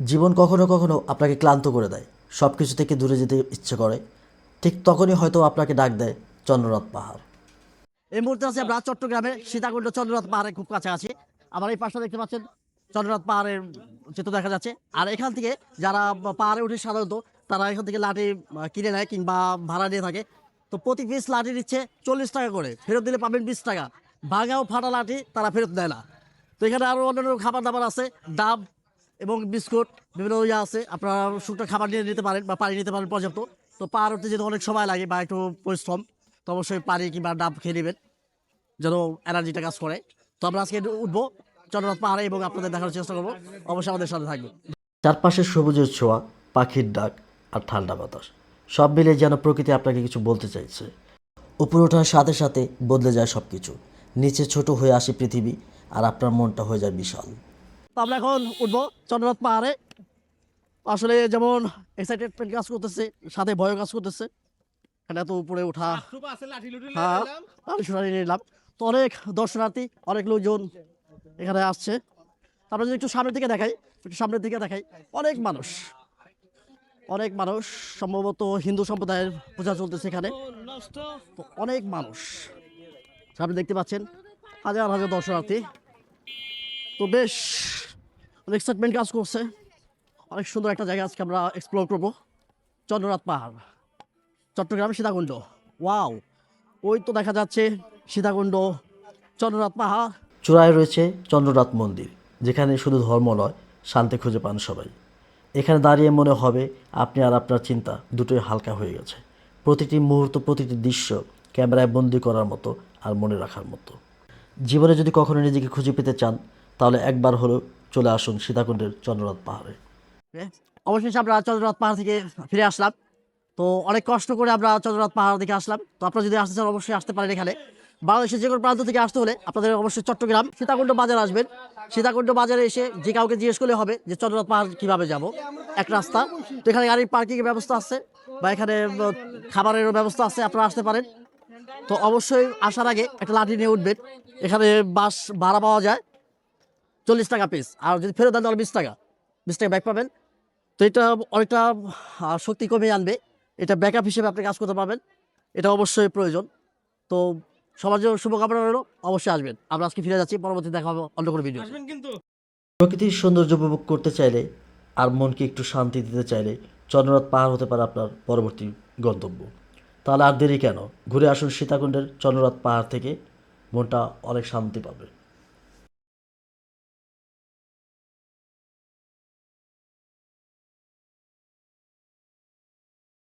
জীবন কখনো কখনো আপনাকে ক্লান্ত করে দেয়, সব কিছু থেকে দূরে যেতে ইচ্ছে করে। ঠিক তখনই হয়তো আপনাকে ডাক দেয় চন্দ্রনাথ পাহাড়। এই মুহূর্তে আছে আমরা চট্টগ্রামে সীতাকুণ্ড চন্দ্রনাথ পাহাড়ের খুব কাছাকাছি। আমার এই পাশটা দেখতে পাচ্ছেন চন্দ্রনাথ পাহাড়ের চিত্র দেখা যাচ্ছে। আর এখান থেকে যারা পাহাড়ে উঠে সাধারণত তারা এখান থেকে লাঠি কিনে নেয় কিংবা ভাড়া নিয়ে থাকে। তো প্রতি পিস লাঠি নিচ্ছে 40 টাকা করে, ফেরত দিলে পাবেন 20 টাকা। ভাঙা ও ফাটা লাঠি তারা ফেরত দেয় না। তো এখানে আরও অন্যান্য খাবার দাবার আছে, ডাব এবং বিস্কুট, বিভিন্ন ইয়ে আছে। আপনারা শুকনো খাবার নিয়ে নিতে পারেন বা পানি নিতে পারেন পর্যাপ্ত। তো পাহাড় উঠতে যেতে অনেক সময় লাগে বা একটু পরিশ্রম, তো অবশ্যই পানি কিংবা ডাব খেয়ে নেবেন যেন এনার্জিটা কাজ করে। তো আমরা আজকে উঠবো চন্দ্রনাথ পাহাড়ে এবং আপনাদের দেখার চেষ্টা করবো। অবশ্যই আমাদের সাথে থাকবে। চারপাশে সবুজের ছোঁয়া, পাখির ডাক আর ঠান্ডা বাতাস, সব মিলে যেন প্রকৃতি আপনাকে কিছু বলতে চাইছে। উপরে ওঠার সাথে সাথে বদলে যায় সব কিছু, নিচে ছোট হয়ে আসে পৃথিবী, আর আপনার মনটা হয়ে যায় বিশাল। তো আমরা এখন উঠবো চন্দ্রনাথ পাহাড়ে। আসলে যেমন এক্সাইটেডমেন্ট কাজ করতেছে, সাথে ভয় কাজ করতেছে। এখানে এত উপরে ওঠা, হ্যাঁ লাঠি নিলাম। তো অনেক দর্শনার্থী, অনেক লোকজন এখানে আসছে। তারপরে যদি একটু সামনের দিকে দেখাই, অনেক মানুষ, সম্ভবত হিন্দু সম্প্রদায়ের পূজা চলতেছে এখানে। তো অনেক মানুষ সামনে দেখতে পাচ্ছেন, হাজার হাজার দর্শনার্থী। তো বেশ এক্সাইটমেন্ট কাজ করছে। অনেক সুন্দর একটা জায়গা আজকে আমরা এক্সপ্লোর করবো, চন্দ্রনাথ পাহাড়, চট্টগ্রাম সীতাকুণ্ড। ওয়াও, ওই তো দেখা যাচ্ছে সীতাকুণ্ড, চন্দ্রনাথ পাহাড়। চূড়ায় রয়েছে চন্দ্রনাথ মন্দির, যেখানে শুধু ধর্ম নয়, শান্তি খুঁজে পান সবাই। এখানে দাঁড়িয়ে মনে হবে আপনি আর আপনার চিন্তা দুটোই হালকা হয়ে গেছে। প্রতিটি মুহূর্ত, প্রতিটি দৃশ্য ক্যামেরায় বন্দি করার মতো আর মনে রাখার মতো। জীবনে যদি কখনো নিজেকে খুঁজে পেতে চান, তাহলে একবার হলেও চলে আসুন সীতাকুণ্ডের চন্দ্রনাথ পাহাড়ে। অবশেষে আমরা চন্দ্রনাথ পাহাড় থেকে ফিরে আসলাম। তো অনেক কষ্ট করে আমরা চন্দ্রনাথ পাহাড় থেকে আসলাম। তো আপনারা যদি আসতে চান অবশ্যই আসতে পারেন এখানে। বাংলাদেশের যে কোনো প্রান্ত থেকে আসতে হলে আপনাদের অবশ্যই চট্টগ্রাম সীতাকুণ্ড বাজার আসবেন। সীতাকুণ্ড বাজারে এসে যে কাউকে জিজ্ঞেস করলে হবে যে চন্দ্রনাথ পাহাড় কীভাবে যাব, এক রাস্তা। তো এখানে গাড়ির পার্কিংয়ের ব্যবস্থা আছে বা এখানে খাবারেরও ব্যবস্থা আছে, আপনারা আসতে পারেন। তো অবশ্যই আসার আগে একটা লাঠি নিয়ে উঠবেন। এখানে বাস ভাড়া পাওয়া যায় 40 টাকা পিস, আর যদি ফেরত দেন তাহলে 20 টাকা, 20 টাকা ব্যাক পাবেন। তো এটা অনেকটা শক্তি কমিয়ে আনবে। এটা ব্যাকআপ হিসেবে আপনি কাজ করতে পারবেন, এটা অবশ্যই প্রয়োজন। তো সবার জন্য শুভকামনা রইল, অবশ্যই আসবেন। আমরা আজকে ফিরে যাচ্ছি, পরবর্তী দেখা হবে অন্য কোনো ভিডিও। প্রকৃতির সৌন্দর্য উপভোগ করতে চাইলে আর মনকে একটু শান্তি দিতে চাইলে চন্দ্রনাথ পাহাড় হতে পারে আপনার পরবর্তী গন্তব্য। তাহলে আর দেরি কেন, ঘুরে আসুন সীতাকুণ্ডের চন্দ্রনাথ পাহাড় থেকে, মনটা অনেক শান্তি পাবে।